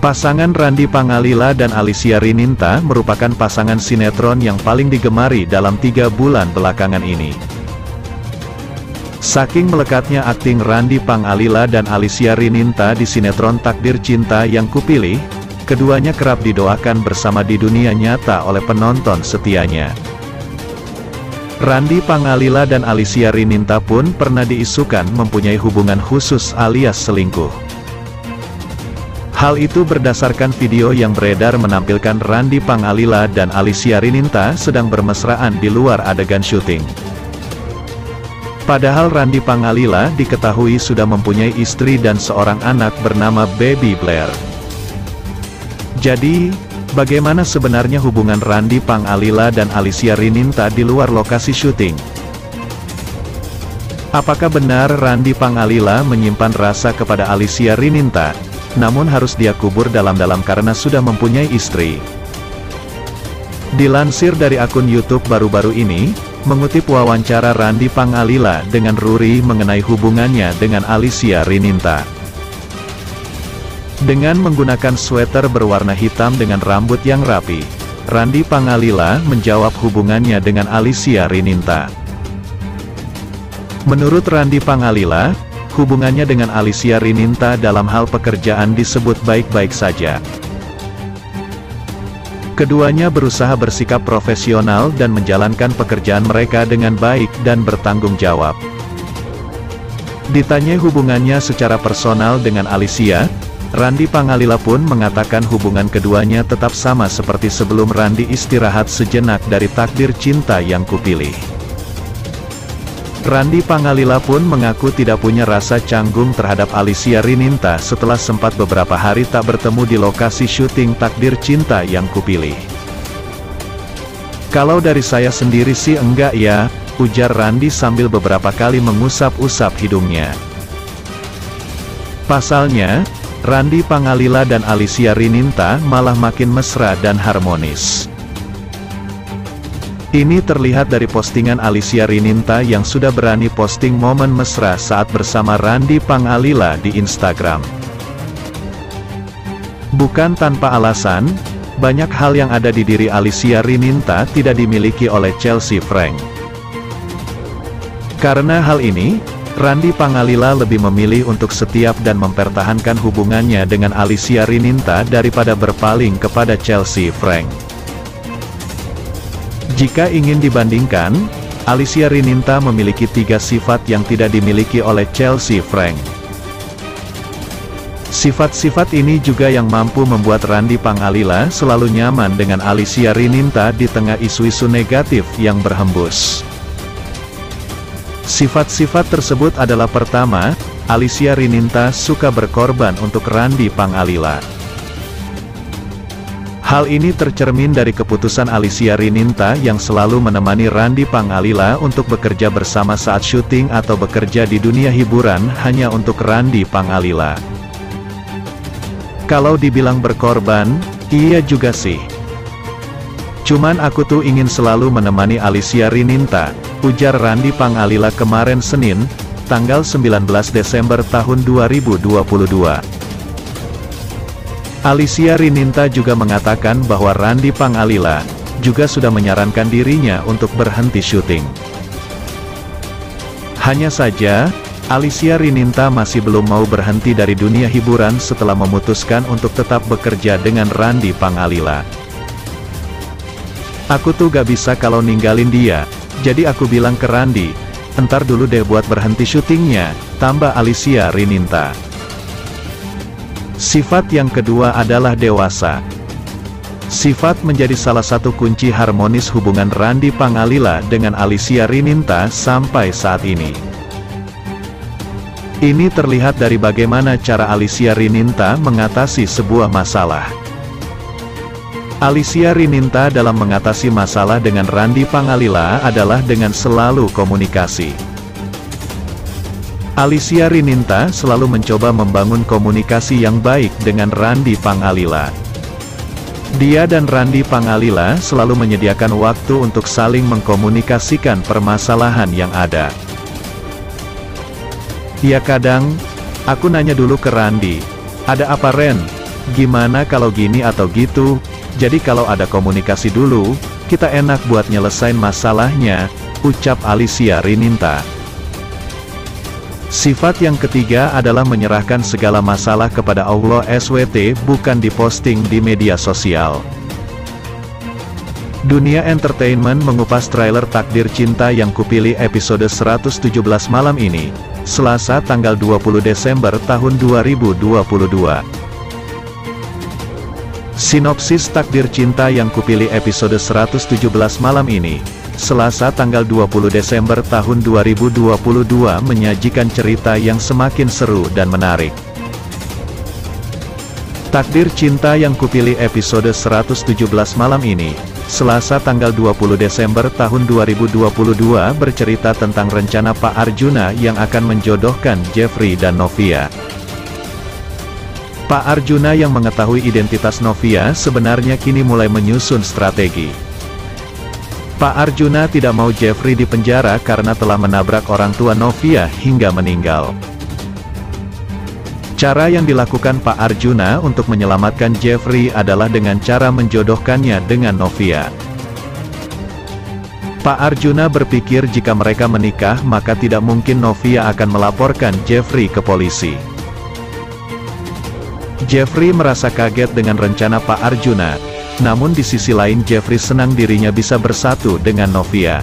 Pasangan Randy Pangalila dan Alicia Rininta merupakan pasangan sinetron yang paling digemari dalam 3 bulan belakangan ini. Saking melekatnya akting Randy Pangalila dan Alicia Rininta di sinetron Takdir Cinta Yang Kupilih, keduanya kerap didoakan bersama di dunia nyata oleh penonton setianya. Randy Pangalila dan Alicia Rininta pun pernah diisukan mempunyai hubungan khusus alias selingkuh. Hal itu berdasarkan video yang beredar menampilkan Randy Pangalila dan Alicia Rininta sedang bermesraan di luar adegan syuting. Padahal Randy Pangalila diketahui sudah mempunyai istri dan seorang anak bernama Baby Blair. Jadi, bagaimana sebenarnya hubungan Randy Pangalila dan Alicia Rininta di luar lokasi syuting? Apakah benar Randy Pangalila menyimpan rasa kepada Alicia Rininta, namun harus dia kubur dalam-dalam karena sudah mempunyai istri? Dilansir dari akun YouTube baru-baru ini, mengutip wawancara Randy Pangalila dengan Ruri mengenai hubungannya dengan Alicia Rininta. Dengan menggunakan sweater berwarna hitam dengan rambut yang rapi, Randy Pangalila menjawab hubungannya dengan Alicia Rininta. Menurut Randy Pangalila, hubungannya dengan Alicia Rininta dalam hal pekerjaan disebut baik-baik saja. Keduanya berusaha bersikap profesional dan menjalankan pekerjaan mereka dengan baik dan bertanggung jawab. Ditanyai hubungannya secara personal dengan Alicia, Randy Pangalila pun mengatakan hubungan keduanya tetap sama seperti sebelum Randy istirahat sejenak dari Takdir Cinta Yang Kupilih. Randy Pangalila pun mengaku tidak punya rasa canggung terhadap Alicia Rininta setelah sempat beberapa hari tak bertemu di lokasi syuting Takdir Cinta Yang Kupilih. "Kalau dari saya sendiri sih enggak ya," ujar Randy sambil beberapa kali mengusap-usap hidungnya. Pasalnya, Randy Pangalila dan Alicia Rininta malah makin mesra dan harmonis. Ini terlihat dari postingan Alicia Rininta yang sudah berani posting momen mesra saat bersama Randy Pangalila di Instagram. Bukan tanpa alasan, banyak hal yang ada di diri Alicia Rininta tidak dimiliki oleh Chelsea Frank. Karena hal ini, Randy Pangalila lebih memilih untuk setiap dan mempertahankan hubungannya dengan Alicia Rininta daripada berpaling kepada Chelsea Frank. Jika ingin dibandingkan, Alicia Rininta memiliki 3 sifat yang tidak dimiliki oleh Chelsea Frank. Sifat-sifat ini juga yang mampu membuat Randy Pangalila selalu nyaman dengan Alicia Rininta di tengah isu-isu negatif yang berhembus. Sifat-sifat tersebut adalah: pertama, Alicia Rininta suka berkorban untuk Randy Pangalila. Hal ini tercermin dari keputusan Alicia Rininta yang selalu menemani Randy Pangalila untuk bekerja bersama saat syuting atau bekerja di dunia hiburan hanya untuk Randy Pangalila. Kalau dibilang berkorban, iya juga sih. "Cuman aku tuh ingin selalu menemani Alicia Rininta," ujar Randy Pangalila kemarin Senin, tanggal 19 Desember tahun 2022. Alicia Rininta juga mengatakan bahwa Randy Pangalila juga sudah menyarankan dirinya untuk berhenti syuting. Hanya saja, Alicia Rininta masih belum mau berhenti dari dunia hiburan setelah memutuskan untuk tetap bekerja dengan Randy Pangalila. "Aku tuh gak bisa kalau ninggalin dia, jadi aku bilang ke Randy, entar dulu deh buat berhenti syutingnya," tambah Alicia Rininta. Sifat yang kedua adalah dewasa. Sifat menjadi salah satu kunci harmonis hubungan Randy Pangalila dengan Alicia Rininta sampai saat ini. Ini terlihat dari bagaimana cara Alicia Rininta mengatasi sebuah masalah. Alicia Rininta dalam mengatasi masalah dengan Randy Pangalila adalah dengan selalu komunikasi. Alicia Rininta selalu mencoba membangun komunikasi yang baik dengan Randy Pangalila. Dia dan Randy Pangalila selalu menyediakan waktu untuk saling mengkomunikasikan permasalahan yang ada. "Ya kadang, aku nanya dulu ke Randy, 'Ada apa Ren?' Gimana kalau gini atau gitu, jadi kalau ada komunikasi dulu, kita enak buat nyelesain masalahnya, ucap Alicia Rininta. Sifat yang ketiga adalah menyerahkan segala masalah kepada Allah SWT, bukan diposting di media sosial. Dunia entertainment mengupas trailer Takdir Cinta Yang Kupilih episode 117 malam ini, Selasa tanggal 20 Desember tahun 2022. Sinopsis Takdir Cinta Yang Kupilih episode 117 malam ini, Selasa tanggal 20 Desember tahun 2022 menyajikan cerita yang semakin seru dan menarik. Takdir Cinta Yang Kupilih episode 117 malam ini, Selasa tanggal 20 Desember tahun 2022 bercerita tentang rencana Pak Arjuna yang akan menjodohkan Jeffrey dan Novia. Pak Arjuna yang mengetahui identitas Novia sebenarnya kini mulai menyusun strategi. Pak Arjuna tidak mau Jeffrey dipenjara karena telah menabrak orang tua Novia hingga meninggal. Cara yang dilakukan Pak Arjuna untuk menyelamatkan Jeffrey adalah dengan cara menjodohkannya dengan Novia. Pak Arjuna berpikir jika mereka menikah maka tidak mungkin Novia akan melaporkan Jeffrey ke polisi. Jeffrey merasa kaget dengan rencana Pak Arjuna, namun di sisi lain Jeffrey senang dirinya bisa bersatu dengan Novia.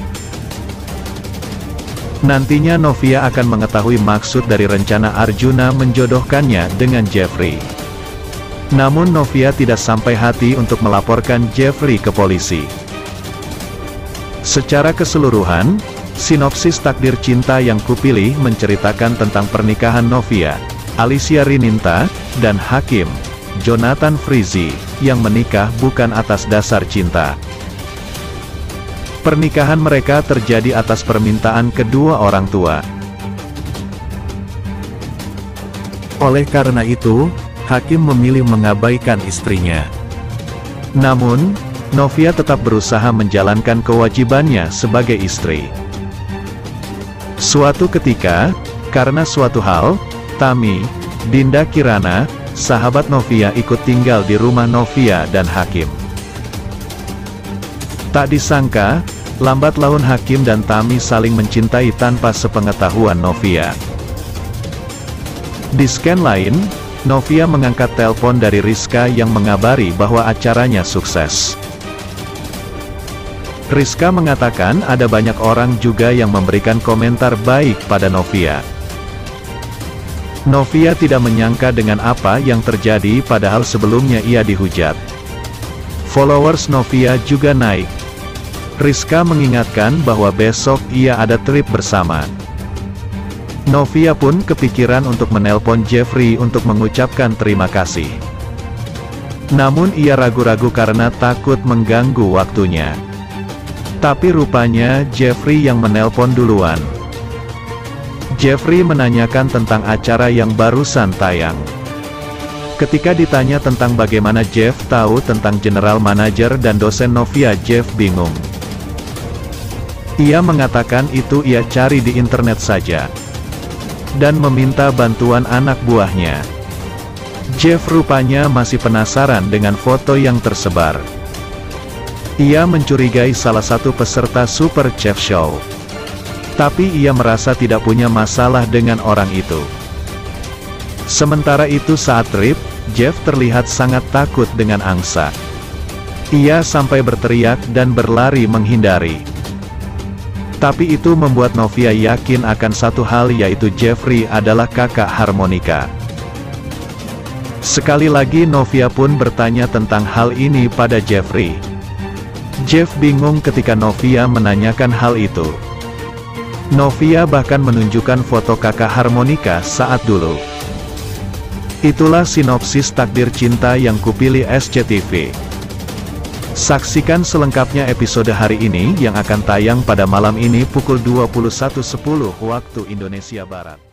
Nantinya Novia akan mengetahui maksud dari rencana Arjuna menjodohkannya dengan Jeffrey. Namun Novia tidak sampai hati untuk melaporkan Jeffrey ke polisi. Secara keseluruhan, sinopsis Takdir Cinta Yang Kupilih menceritakan tentang pernikahan Novia, Alicia Rininta, dan Hakim, Jonathan Frizzy, yang menikah bukan atas dasar cinta. Pernikahan mereka terjadi atas permintaan kedua orang tua. Oleh karena itu, Hakim memilih mengabaikan istrinya. Namun, Novia tetap berusaha menjalankan kewajibannya sebagai istri. Suatu ketika, karena suatu hal, Tami, Dinda Kirana, sahabat Novia ikut tinggal di rumah Novia dan Hakim. Tak disangka, lambat laun Hakim dan Tami saling mencintai tanpa sepengetahuan Novia. Di scan lain, Novia mengangkat telepon dari Rizka yang mengabari bahwa acaranya sukses. Rizka mengatakan ada banyak orang juga yang memberikan komentar baik pada Novia. Novia tidak menyangka dengan apa yang terjadi padahal sebelumnya ia dihujat. Followers Novia juga naik. Rizka mengingatkan bahwa besok ia ada trip bersama. Novia pun kepikiran untuk menelpon Jeffrey untuk mengucapkan terima kasih. Namun ia ragu-ragu karena takut mengganggu waktunya. Tapi rupanya Jeffrey yang menelpon duluan. Jeffrey menanyakan tentang acara yang barusan tayang. Ketika ditanya tentang bagaimana Jeff tahu tentang general manager dan dosen Novia, Jeff bingung. Ia mengatakan itu ia cari di internet saja. Dan meminta bantuan anak buahnya. Jeff rupanya masih penasaran dengan foto yang tersebar. Ia mencurigai salah satu peserta Super Chef Show. Tapi ia merasa tidak punya masalah dengan orang itu. Sementara itu saat trip, Jeff terlihat sangat takut dengan angsa. Ia sampai berteriak dan berlari menghindari. Tapi itu membuat Novia yakin akan satu hal, yaitu Jeffrey adalah kakak harmonika. Sekali lagi Novia pun bertanya tentang hal ini pada Jeffrey. Jeff bingung ketika Novia menanyakan hal itu. Novia bahkan menunjukkan foto kakak harmonika saat dulu. Itulah sinopsis Takdir Cinta Yang Kupilih SCTV. Saksikan selengkapnya episode hari ini yang akan tayang pada malam ini pukul 21.10 waktu Indonesia Barat.